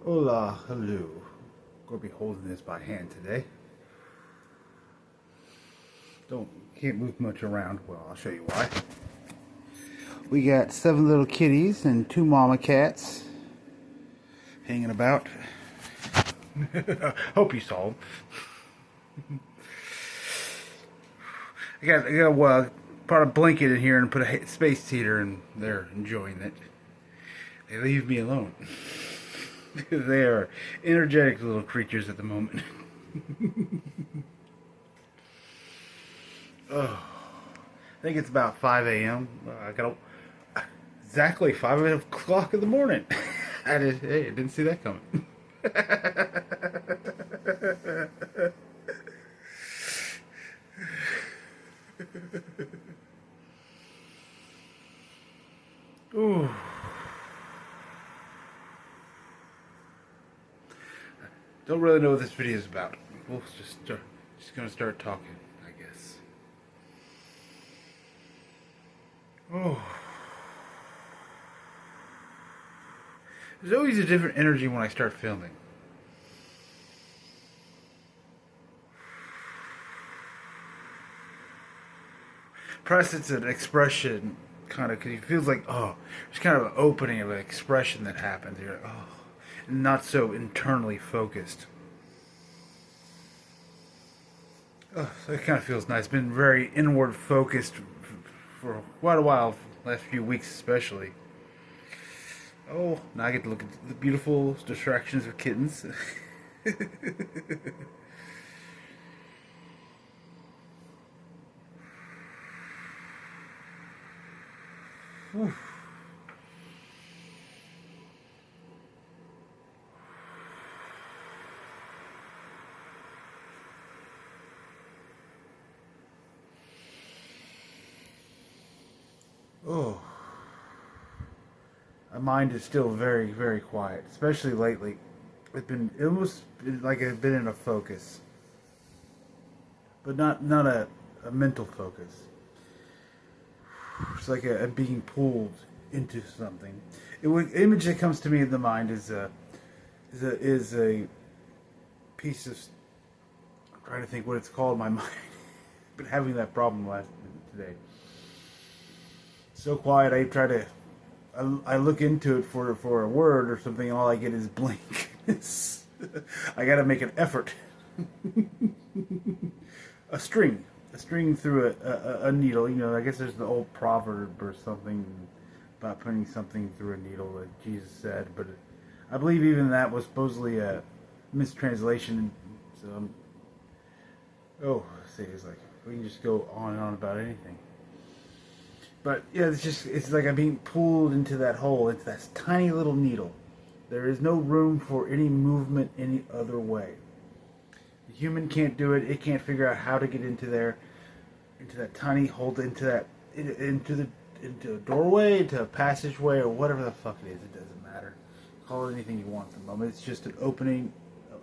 Hola, hello. Gonna be holding this by hand today. Can't move much around. Well, I'll show you why. We got 7 little kitties and 2 mama cats hanging about. Hope you saw them. I got put a blanket in here and put a space heater, and they're enjoying it. They leave me alone. They are energetic little creatures at the moment. Oh, I think it's about 5 a.m. I got exactly 5 o'clock in the morning. I didn't see that coming. Ooh. Don't really know what this video is about. We'll just gonna start talking, I guess. Oh. There's always a different energy when I start filming. Perhaps it's an expression, kind of, because it feels like, oh, there's kind of an opening of an expression that happens. You're like, oh, not so internally focused. Oh, so it kind of feels nice. Been very inward focused for quite a while, last few weeks especially. Oh, now I get to look at the beautiful distractions of kittens. Oh, my mind is still very, very quiet, especially lately. It's been almost like I've been in a focus, but not a mental focus. It's like a being pulled into something. Image that comes to me in the mind is a piece of. I'm trying to think what it's called in my mind. Been having that problem today. So quiet. I look into it for a word or something, and all I get is blank. I got to make an effort. A string through a needle. You know, I guess there's the old proverb or something about putting something through a needle that Jesus said, but I believe even that was supposedly a mistranslation. So, it's like we can just go on and on about anything. But yeah, it's like I'm being pulled into that hole, into that tiny little needle. There is no room for any movement any other way. The human can't do it. It can't figure out how to get into there, into that tiny hole, into a doorway, into a passageway, or whatever the fuck it is. It doesn't matter. Call it anything you want at the moment. It's just an opening,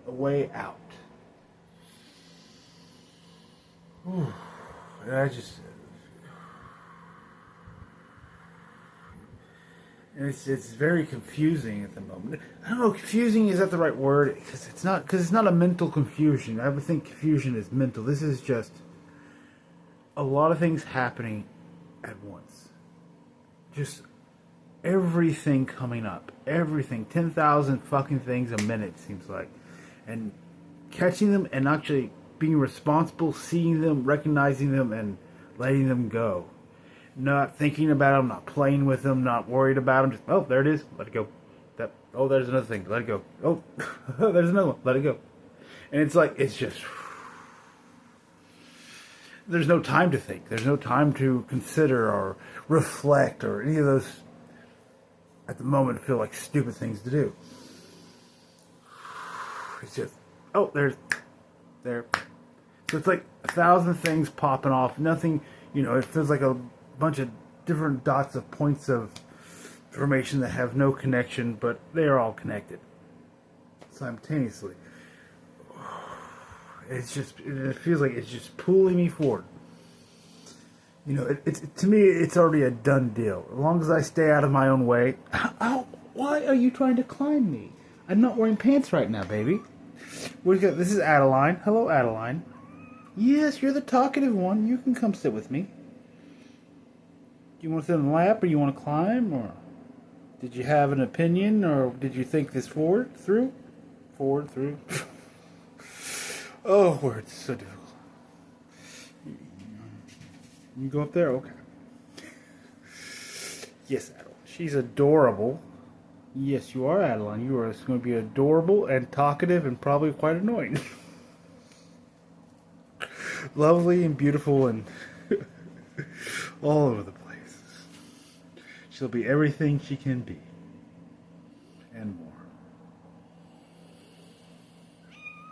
a way out. Whew. And it's very confusing at the moment. I don't know, confusing, is that the right word? Because it's not a mental confusion. I would think confusion is mental. This is just a lot of things happening at once. Just everything coming up. Everything. 10,000 fucking things a minute, seems like. And catching them and actually being responsible, seeing them, recognizing them, and letting them go. Not thinking about them, not playing with them, not worried about them. Just, oh, there it is. Let it go. There's another thing. Let it go. Oh, there's another one. Let it go. And it's like, it's just... There's no time to think. There's no time to consider or reflect or any of those, at the moment, feel like stupid things to do. It's just, there. So it's like 1,000 things popping off. Nothing, it feels like a bunch of different dots of points of information that have no connection, but they are all connected simultaneously. It feels like it's just pulling me forward. To me, it's already a done deal. As long as I stay out of my own way. Why are you trying to climb me? I'm not wearing pants right now, baby. This is Adeline. Hello, Adeline. Yes, you're the talkative one. You can come sit with me. Do you want to sit on the lap, or you want to climb, or did you have an opinion, or did you think this forward, through? Oh, words, so difficult. You go up there? Okay. Yes, Adeline. She's adorable. Yes, you are, Adeline. You are going to be adorable and talkative and probably quite annoying. Lovely and beautiful and all over the place. She'll be everything she can be. And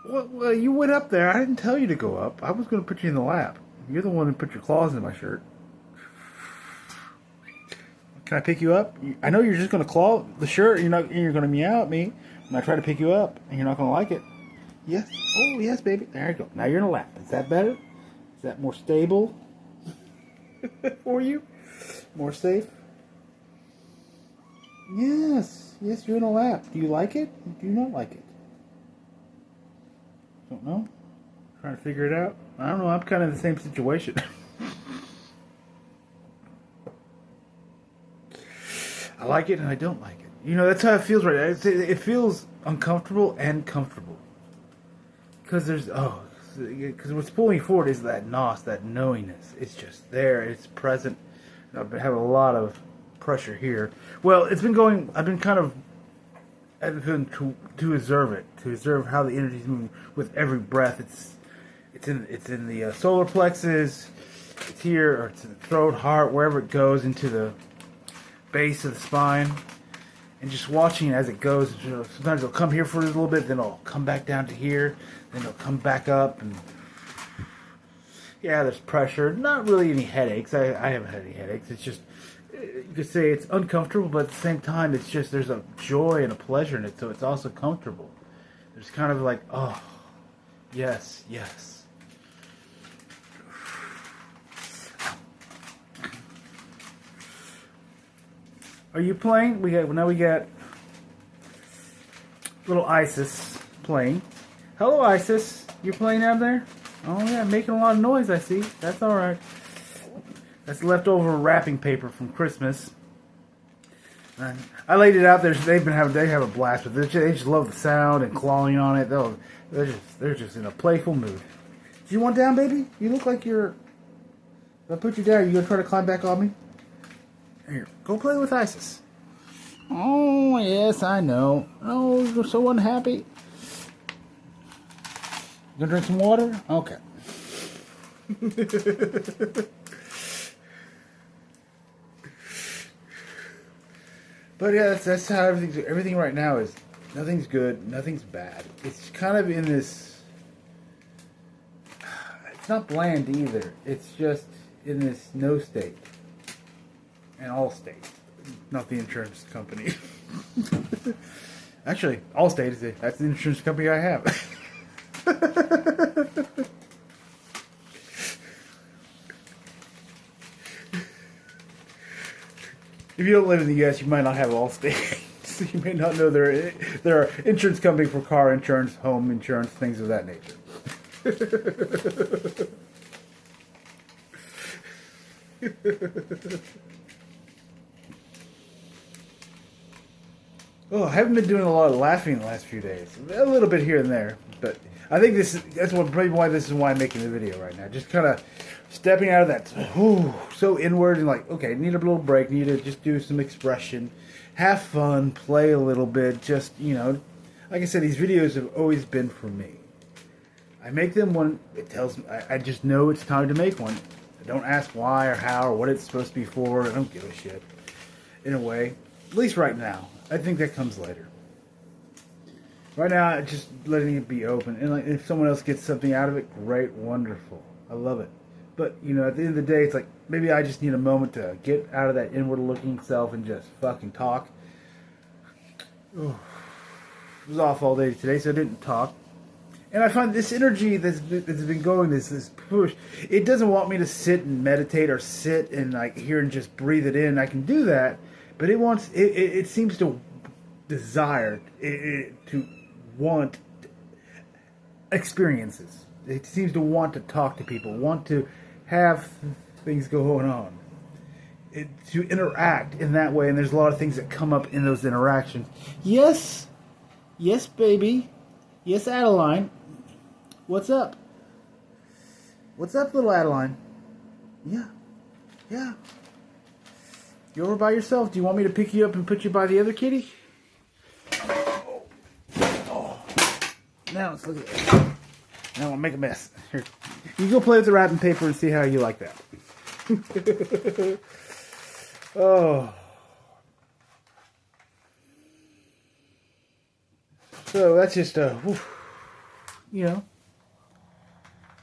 more. Well, you went up there. I didn't tell you to go up. I was going to put you in the lap. You're the one who put your claws in my shirt. Can I pick you up? I know you're just going to claw the shirt. You're going to meow at me when I try to pick you up, and you're not going to like it. Yes. Oh, yes, baby. There you go. Now you're in a lap. Is that better? Is that more stable for you? More safe? Yes. Yes, you're in a lap. Do you like it? Do you not like it? Don't know. Trying to figure it out. I don't know. I'm kind of in the same situation. I like it and I don't like it. You know, that's how it feels right now. It feels uncomfortable and comfortable. Because what's pulling me forward is that nos, that knowingness. It's just there. It's present. I've been having a lot of pressure here. Well, it's been going, I've been to observe it, to observe how the energy is moving with every breath. It's in the solar plexus, it's here, or it's in the throat, heart, wherever it goes, into the base of the spine, and just watching as it goes. You know, sometimes it'll come here for a little bit, then it'll come back down to here, then it'll come back up, and yeah, there's pressure. Not really any headaches. I haven't had any headaches. It's just, you could say it's uncomfortable, but at the same time, it's just, there's a joy and a pleasure in it, so it's also comfortable. There's kind of like, oh, yes, yes. Are you playing? We got little Isis playing. Hello, Isis. You playing out there? Oh yeah, making a lot of noise. I see. That's all right. That's leftover wrapping paper from Christmas. I laid it out there. They have a blast with it. They just love the sound and clawing on it. They're just in a playful mood. Do you want down, baby? You look like you're. If I put you down, you gonna try to climb back on me? Here, go play with Isis. Oh, yes, I know. Oh, you're so unhappy. You gonna drink some water? Okay. But yeah, that's how everything right now is. Nothing's good, nothing's bad. It's kind of in this. It's not bland either. It's just in this no state. And Allstate, not the insurance company. Actually, Allstate that's the insurance company I have. If you don't live in the U.S., you might not have Allstate. So you may not know there are insurance companies for car insurance, home insurance, things of that nature. Oh, I haven't been doing a lot of laughing the last few days. A little bit here and there, but I think that's probably why I'm making the video right now. Just kind of stepping out of that, so inward and like, okay, need a little break, need to just do some expression, have fun, play a little bit. Just, you know, like I said, these videos have always been for me. I make them when it tells me. I just know it's time to make one. I don't ask why or how or what it's supposed to be for. I don't give a shit. In a way, at least right now. I think that comes later. Right now, just letting it be open. And like, if someone else gets something out of it, great, wonderful. I love it. But, you know, at the end of the day, it's like, maybe I just need a moment to get out of that inward-looking self and just fucking talk. Ooh. It was off all day today, so I didn't talk. And I find this energy that's been going, this push, it doesn't want me to sit and meditate or sit and like here and just breathe it in. I can do that. But it seems to desire to want experiences. It seems to want to talk to people, want to have things going on, to interact in that way. And there's a lot of things that come up in those interactions. Yes, yes, baby, yes, Adeline. What's up? What's up, little Adeline? Yeah, yeah. You over by yourself? Do you want me to pick you up and put you by the other kitty? Oh. Now let's look at it. Now I'll make a mess. Here, you go play with the wrapping paper and see how you like that. Oh. So that's just you know,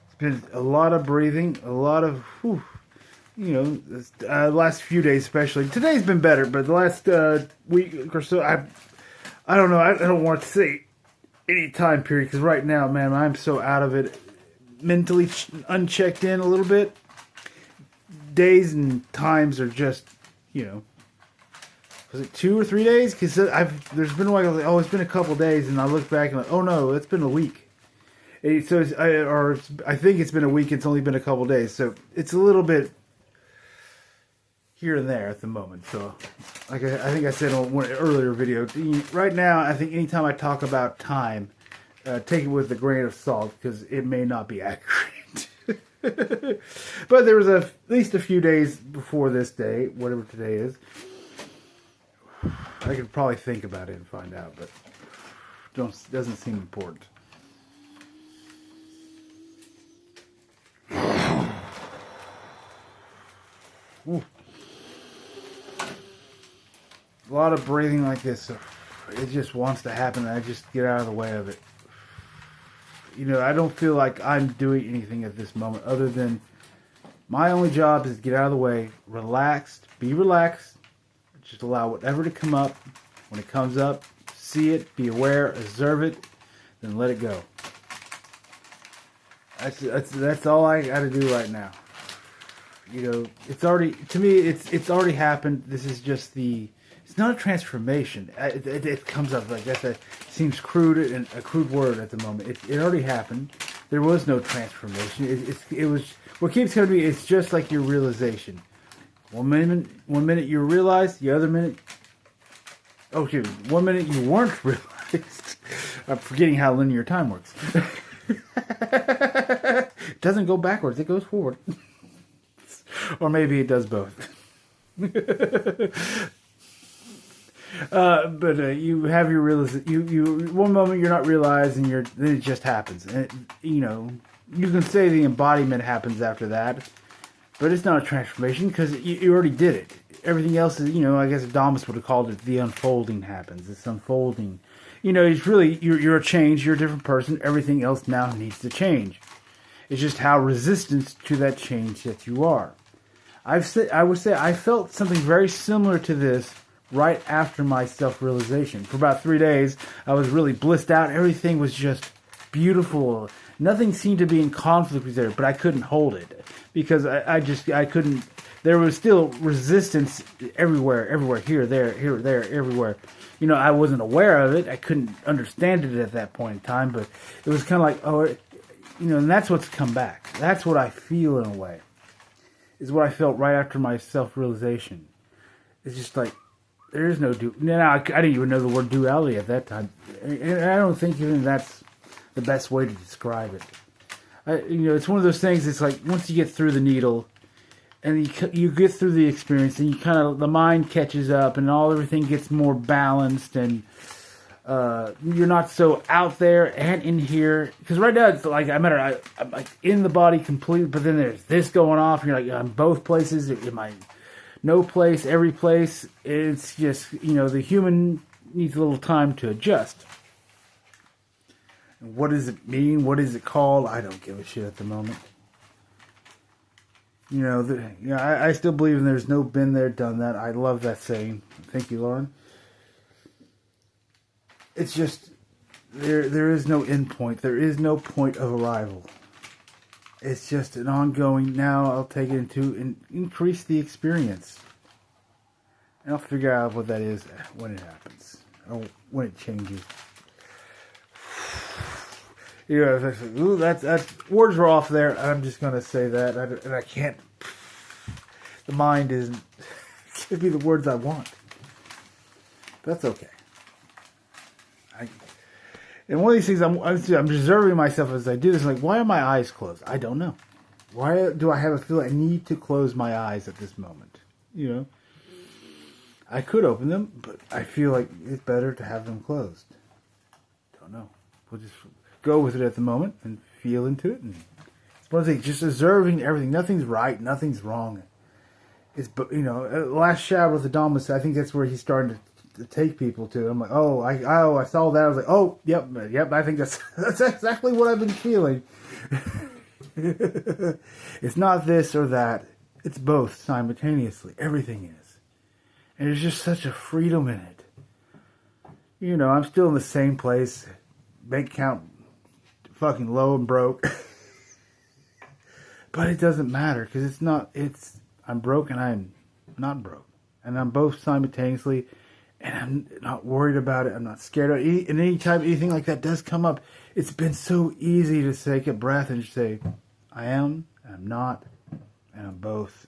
it's been a lot of breathing, a lot of you know, last few days especially. Today's been better, but the last week or so, I don't know. I don't want to say any time period, because right now, man, I'm so out of it, mentally unchecked in a little bit. Days and times are just, you know, was it 2 or 3 days? Because there's been like, oh, it's been a couple days, and I look back and like, oh no, it's been a week. I think it's been a week. It's only been a couple days, so it's a little bit here and there at the moment. So, like I think I said on one earlier video, right now, I think anytime I talk about time, take it with a grain of salt, because it may not be accurate. But there was at least a few days before this day, whatever today is. I could probably think about it and find out, but doesn't seem important. Ooh. A lot of breathing like this, so it just wants to happen. I just get out of the way of it. You know, I don't feel like I'm doing anything at this moment other than my only job is to get out of the way, be relaxed, just allow whatever to come up. When it comes up, see it, be aware, observe it, then let it go. That's all I got to do right now. You know, it's already, to me, it's already happened. This is just it's not a transformation. It comes up like that. Seems crude and a crude word at the moment. It already happened. There was no transformation. It was, what keeps coming to me, it's just like your realization. One minute you realize, the other minute, okay, 1 minute you weren't realized. I'm forgetting how linear time works. It doesn't go backwards, it goes forward. Or maybe it does both. But you have your you one moment you're not realizing, then it just happens. And you know, you can say the embodiment happens after that, but it's not a transformation, because you already did it. Everything else is, you know, I guess Adamus would have called it the unfolding happens. It's unfolding. You know, it's really, you're a change, you're a different person. Everything else now needs to change. It's just how resistant to that change that you are. I would say I felt something very similar to this right after my self-realization. For about 3 days, I was really blissed out. Everything was just beautiful. Nothing seemed to be in conflict with it, but I couldn't hold it. Because I couldn't, there was still resistance everywhere, here, there, everywhere. You know, I wasn't aware of it. I couldn't understand it at that point in time, but it was kind of like, oh, you know, and that's what's come back. That's what I feel in a way. Is what I felt right after my self-realization. It's just like, there is no I didn't even know the word duality at that time. And I don't think even that's the best way to describe it. You know, it's one of those things, it's like, once you get through the needle, and you get through the experience, and you kind of, the mind catches up, and everything gets more balanced, and you're not so out there and in here. Because right now, it's like, I'm like in the body completely, but then there's this going off, and you're like, I'm both places, am I no place, every place? It's just, you know, the human needs a little time to adjust. And what does it mean? What is it called? I don't give a shit at the moment. You know, I still believe in there's no been there, done that. I love that saying. Thank you, Lauren. It's just, there is no end point. There is no point of arrival. It's just an ongoing, now I'll take it into increase the experience. And I'll figure out what that is when it happens. when it changes. Ooh, that's words are off there. I'm just gonna say that, and I can't. The mind isn't give me the words I want. That's okay. And one of these things, I'm reserving myself as I do this. Like, why are my eyes closed? I don't know. Why do I have a feeling I need to close my eyes at this moment? I could open them, but I feel like it's better to have them closed. Don't know. We'll just go with it at the moment and feel into it. And it's one thing, just observing everything. Nothing's right. Nothing's wrong. It's, last shower with the Damas, I think that's where he's starting to take people to. I'm like, I saw that. I was like, oh, yep. I think that's exactly what I've been feeling. It's not this or that. It's both simultaneously. Everything is. And there's just such a freedom in it. I'm still in the same place. Bank account fucking low and broke. But it doesn't matter because I'm broke and I'm not broke. And I'm both simultaneously, and I'm not worried about it. I'm not scared of it. And anytime anything like that does come up, it's been so easy to take a breath and just say, I am, I'm not, and I'm both.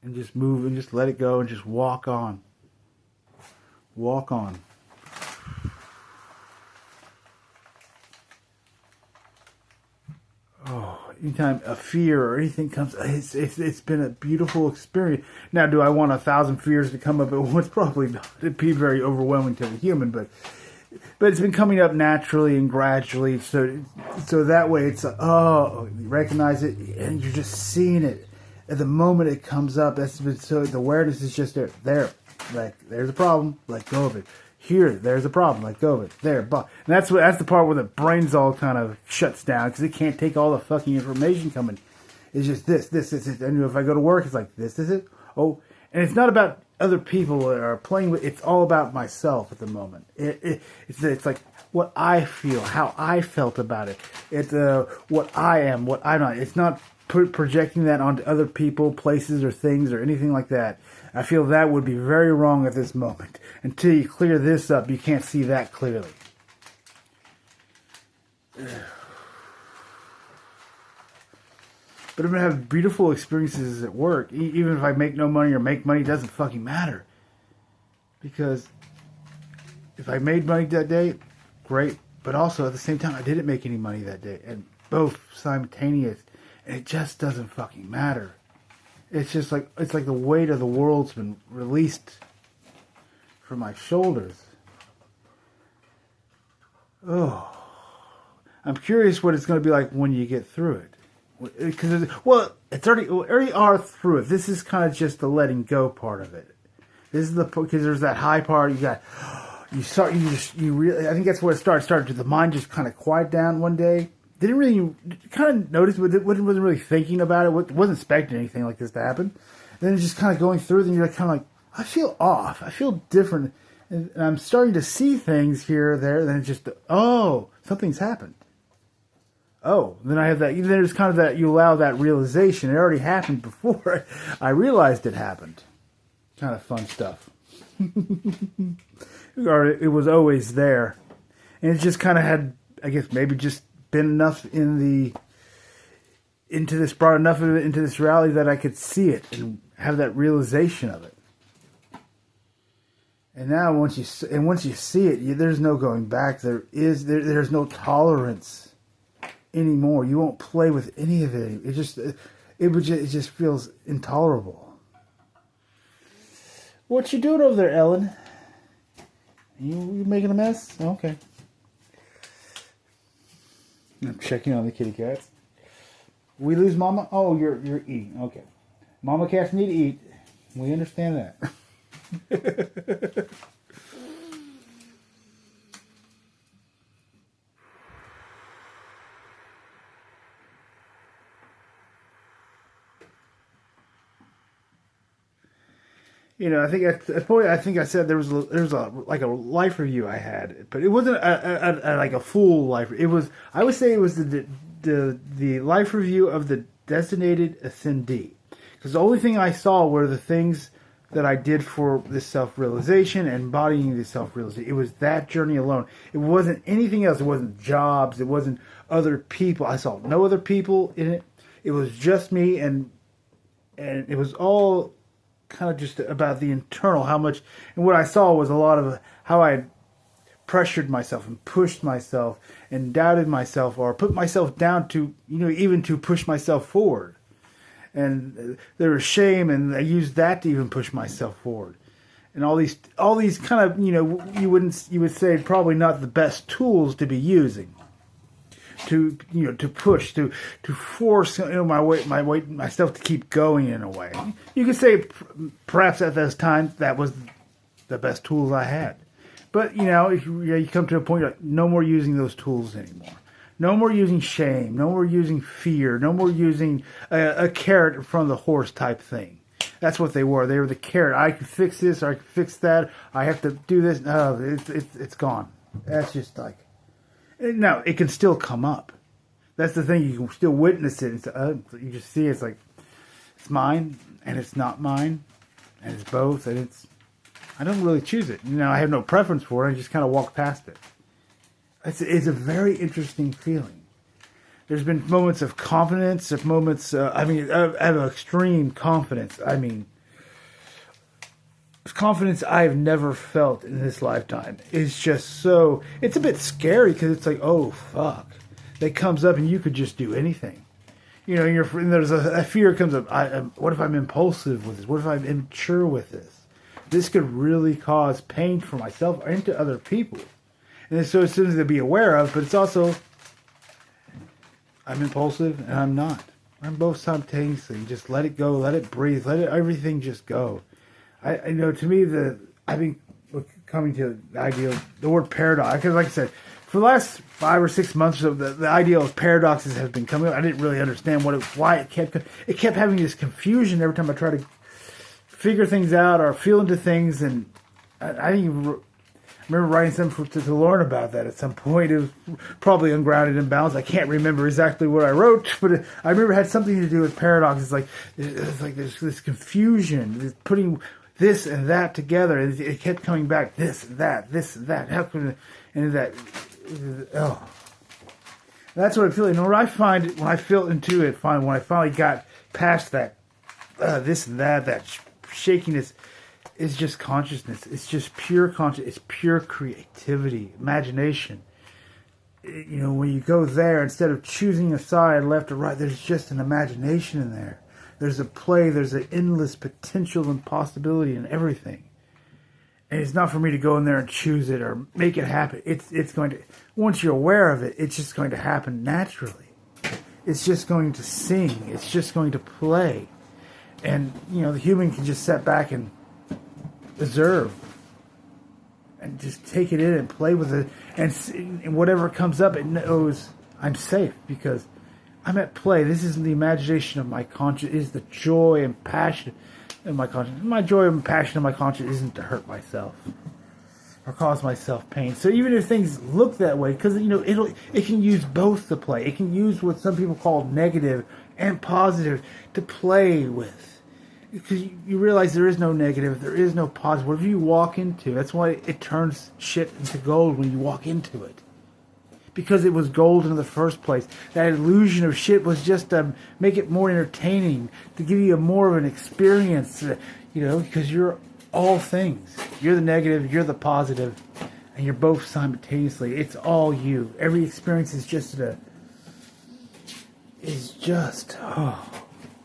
And just move and just let it go and just walk on. Walk on. Oh, anytime a fear or anything comes, it's been a beautiful experience. Now, do I want 1,000 fears to come up at once? Probably not. It'd be very overwhelming to the human, but it's been coming up naturally and gradually. So that way it's you recognize it and you're just seeing it at the moment it comes up. That's been so the awareness is just there. Like there's a problem, let go of it. Here, there's a problem. Let go of it. There, and that's the part where the brain's all kind of shuts down because it can't take all the fucking information coming. It's just this. And if I go to work, it's like this is it. Oh, and it's not about other people or playing with. It's all about myself at the moment. It's like what I feel, how I felt about it. It's what I am, what I'm not. It's not projecting that onto other people, places, or things, or anything like that. I feel that would be very wrong at this moment. Until you clear this up, you can't see that clearly. But I'm going to have beautiful experiences at work. Even if I make no money or make money, it doesn't fucking matter. Because if I made money that day, great. But also, at the same time, I didn't make any money that day. And both simultaneous. And it just doesn't fucking matter. It's just like, it's like the weight of the world's been released from my shoulders. Oh. I'm curious what it's going to be like when you get through it. Because, it's already are through it. This is kind of just the letting go part of it. This is because there's that high part. I think that's where it started. The mind just kind of quiet down one day. Didn't really kind of notice, but wasn't really thinking about it. Wasn't expecting anything like this to happen. Then it's just kind of going through. Then you're kind of like, I feel off. I feel different, and I'm starting to see things here or there. Then it's just, something's happened. Oh, then I have that. There's kind of that. You allow that realization. It already happened before I realized it happened. Kind of fun stuff. Or it was always there, and it just kind of had, I guess, maybe just been enough brought enough of it into this reality that I could see it and have that realization of it. And now once you see it, there's no going back. There's no tolerance anymore. You won't play with any of it. It just feels intolerable. What you doing over there, Ellen? You making a mess? Okay. I'm checking on the kitty cats. We lose Mama? Oh, you're eating. Okay. Mama cats need to eat. We understand that. I think at the point I said there was a life review I had, but it wasn't a full life. It was, I would say it was the life review of the designated ascendee, because the only thing I saw were the things that I did for this self-realization and embodying this self-realization. It was that journey alone. It wasn't anything else. It wasn't jobs. It wasn't other people. I saw no other people in it. It was just me, and it was all kind of just about the internal, how much, and what I saw was a lot of how I had pressured myself and pushed myself and doubted myself or put myself down to, even to push myself forward. And there was shame, and I used that to even push myself forward. And all these kind of, you would say probably not the best tools to be using to push, to force myself to keep going in a way. You could say perhaps at this time that was the best tools I had. But you come to a point like no more using those tools anymore. No more using shame. No more using fear. No more using a carrot in front of the horse type thing. That's what they were. They were the carrot. I can fix this, or I can fix that. I have to do this. No, it's gone. That's just like... Now, it can still come up. That's the thing. You can still witness it. You just see it's like, it's mine, and it's not mine, and it's both, and I don't really choose it. I have no preference for it. I just kind of walk past it. It's a very interesting feeling. There's been moments of confidence, of moments, of extreme confidence. Confidence I've never felt in this lifetime. It's just it's a bit scary because it's like, oh, fuck. That comes up and you could just do anything. There's a fear comes up. What if I'm impulsive with this? What if I'm immature with this? This could really cause pain for myself and to other people. And so it's something to be aware of, but it's also, I'm impulsive and I'm not. I'm both simultaneously. Just let it go, let it breathe, everything just go. To me, I've been coming to the idea of the word paradox, because like I said, for the last 5 or 6 months, the idea of paradoxes has been coming up. I didn't really understand why it kept having this confusion every time I tried to figure things out or feel into things, and I didn't even... I remember writing something to Lauren about that at some point. It was probably Ungrounded and Balanced. I can't remember exactly what I wrote, but I remember it had something to do with paradox. It's like there's this confusion, putting this and that together. And it kept coming back, this and that, this and that. How come and that? Oh, that's what I feel. And when I feel into it, when I finally got past that, this and that shakiness. It's just consciousness. It's just pure consciousness. It's pure creativity, imagination. When you go there, instead of choosing a side, left or right, there's just an imagination in there. There's a play. There's an endless potential and possibility in everything. And it's not for me to go in there and choose it or make it happen. It's going to, once you're aware of it, it's just going to happen naturally. It's just going to sing. It's just going to play. And, the human can just sit back and observe and just take it in and play with it, and whatever comes up, it knows I'm safe because I'm at play. This isn't the imagination of my conscience. It is the joy and passion of my conscience. My joy and passion of my conscience isn't to hurt myself or cause myself pain. So even if things look that way, because it can use both to play. It can use what some people call negative and positive to play with. Because you realize there is no negative, there is no positive. Whatever you walk into, that's why it turns shit into gold when you walk into it. Because it was gold in the first place. That illusion of shit was just to make it more entertaining, to give you more of an experience, because you're all things. You're the negative, you're the positive, and you're both simultaneously. It's all you. Every experience is just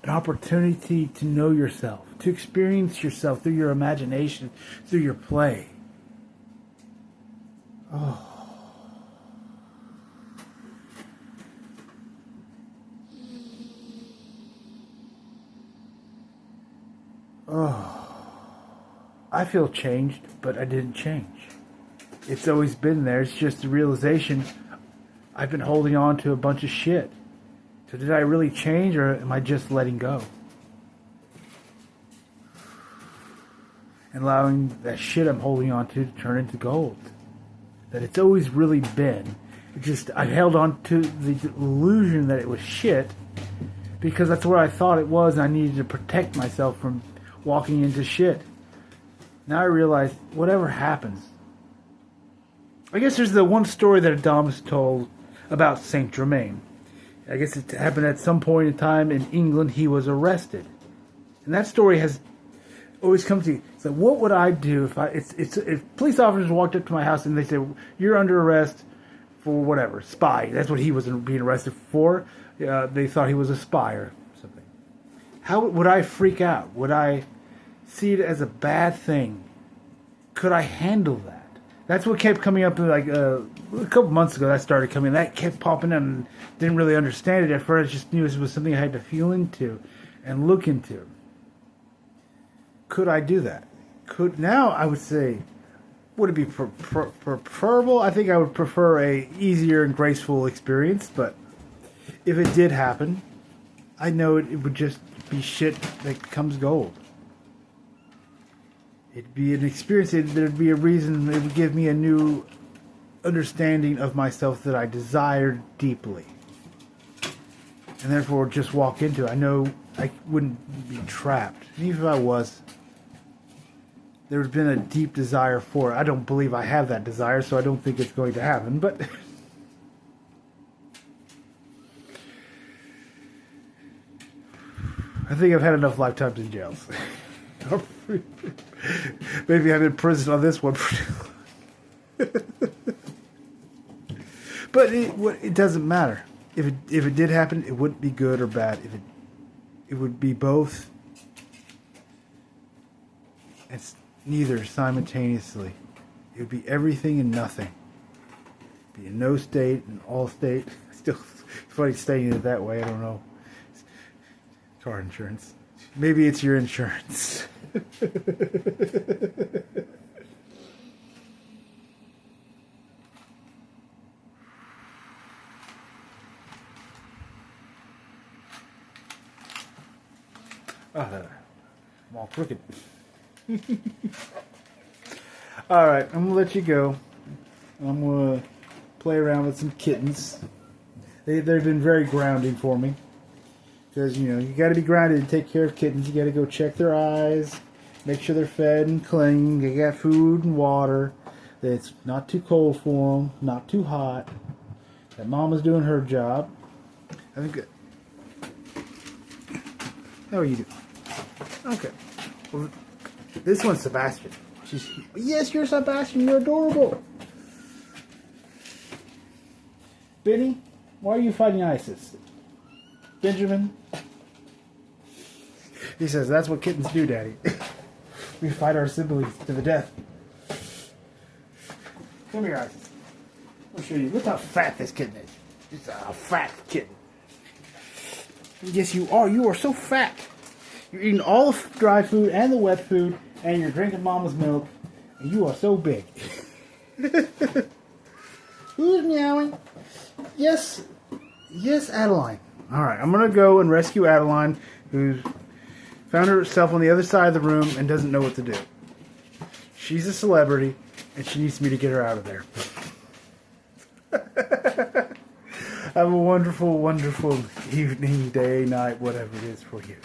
an opportunity to know yourself, to experience yourself through your imagination, through your play. I feel changed, but I didn't change. It's always been there. It's just the realization I've been holding on to a bunch of shit. So did I really change, or am I just letting go? And allowing that shit I'm holding on to turn into gold. That it's always really been. I held on to the illusion that it was shit because that's what I thought it was, and I needed to protect myself from walking into shit. Now I realize whatever happens. I guess there's the one story that Adamus told about Saint Germain. I guess it happened at some point in time in England. He was arrested, and that story has always come to me. So, what would I do if police officers walked up to my house and they said, "You're under arrest for whatever, spy"? That's what he was being arrested for. They thought he was a spy or something. How would I freak out? Would I see it as a bad thing? Could I handle that? That's what kept coming up. Like a couple months ago, that started coming. That kept popping up, and didn't really understand it at first. I just knew it was something I had to feel into and look into. Could I do that? Now I would say, would it be preferable? I think I would prefer a easier and graceful experience. But if it did happen, I know it would just be shit that becomes gold. It'd be an experience. There'd be a reason. It would give me a new understanding of myself that I desired deeply, and therefore just walk into it. I know I wouldn't be trapped. Even if I was, there's been a deep desire for it. I don't believe I have that desire, so I don't think it's going to happen. But I think I've had enough lifetimes in jails. Maybe I'm in prison on this one. But it doesn't matter. If it did happen, it wouldn't be good or bad. It would be both. It's neither simultaneously. It would be everything and nothing. It'd be a no state and all state. Still funny stating it that way. I don't know. Car insurance. Maybe it's your insurance. I'm all crooked. Alright, I'm going to let you go. I'm going to play around with some kittens. They've been very grounding for me. Because, you got to be grounded to take care of kittens. You got to go check their eyes, make sure they're fed and clean. They got food and water. That it's not too cold for them, not too hot. That mama's doing her job. I think. How are you doing? Okay. Well, this one's Sebastian. Yes, you're Sebastian. You're adorable. Benny, why are you fighting ISIS? Benjamin? He says, that's what kittens do, Daddy. We fight our siblings to the death. Come here, ISIS. I'll show you. Look how fat this kitten is. It's a fat kitten. Yes, you are. You are so fat. You're eating all the dry food and the wet food, and you're drinking mama's milk, and you are so big. Who's meowing? Yes. Yes, Adeline. Alright, I'm going to go and rescue Adeline, who's found herself on the other side of the room and doesn't know what to do. She's a celebrity, and she needs me to get her out of there. Have a wonderful, wonderful evening, day, night, whatever it is for you.